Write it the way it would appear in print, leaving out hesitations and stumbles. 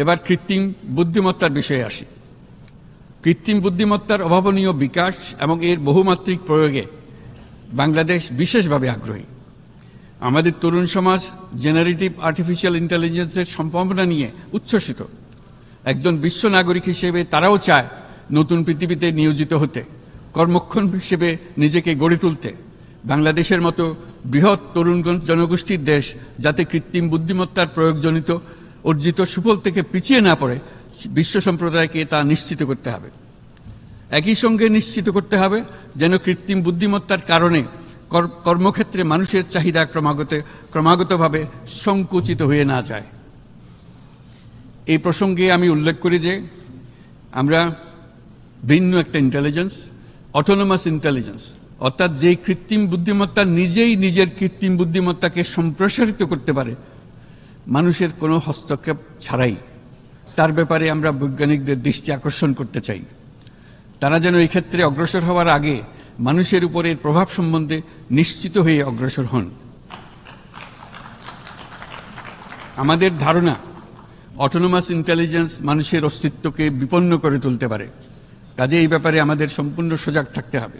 এবার কৃত্রিম বুদ্ধিমত্তার বিষয়ে আসি। কৃত্রিম বুদ্ধিমত্তার অভাবনীয় বিকাশ এবং এর বহুমাত্রিক প্রয়োগে বাংলাদেশ বিশেষভাবে আগ্রহী। আমাদের তরুণ সমাজ জেনারেটিভ আর্টিফিশিয়াল ইন্টেলিজেন্সের সম্ভাবনা নিয়ে উচ্ছ্বসিত। একজন বিশ্ব নাগরিক হিসেবে তারাও চায় নতুন পৃথিবীতে নিয়োজিত হতে, কর্মক্ষম হিসেবে নিজেকে গড়ে তুলতে। বাংলাদেশের মতো বৃহৎ তরুণ জনগোষ্ঠীর দেশ যাতে কৃত্রিম বুদ্ধিমত্তার প্রয়োগজনিত অর্জিত সুফল থেকে পিছিয়ে না পড়ে, বিশ্ব সম্প্রদায়কে তা নিশ্চিত করতে হবে। একই সঙ্গে নিশ্চিত করতে হবে যেন কৃত্রিম বুদ্ধিমত্তার কারণে কর্মক্ষেত্রে মানুষের চাহিদা ক্রমাগতভাবে সংকুচিত হয়ে না যায়। এই প্রসঙ্গে আমি উল্লেখ করি যে আমরা ভিন্ন একটা ইন্টেলিজেন্স, অটোনোমাস ইন্টেলিজেন্স, অর্থাৎ যে কৃত্রিম বুদ্ধিমত্তা নিজেই নিজের কৃত্রিম বুদ্ধিমত্তাকে সম্প্রসারিত করতে পারে মানুষের কোনো হস্তক্ষেপ ছাড়াই, তার ব্যাপারে আমরা বৈজ্ঞানিকদের দৃষ্টি আকর্ষণ করতে চাই। তারা যেন এই ক্ষেত্রে অগ্রসর হওয়ার আগে মানুষের উপরের প্রভাব সম্বন্ধে নিশ্চিত হয়ে অগ্রসর হন। আমাদের ধারণা অটোনোমাস ইন্টেলিজেন্স মানুষের অস্তিত্বকে বিপন্ন করে তুলতে পারে, কাজে এই ব্যাপারে আমাদের সম্পূর্ণ সজাগ থাকতে হবে।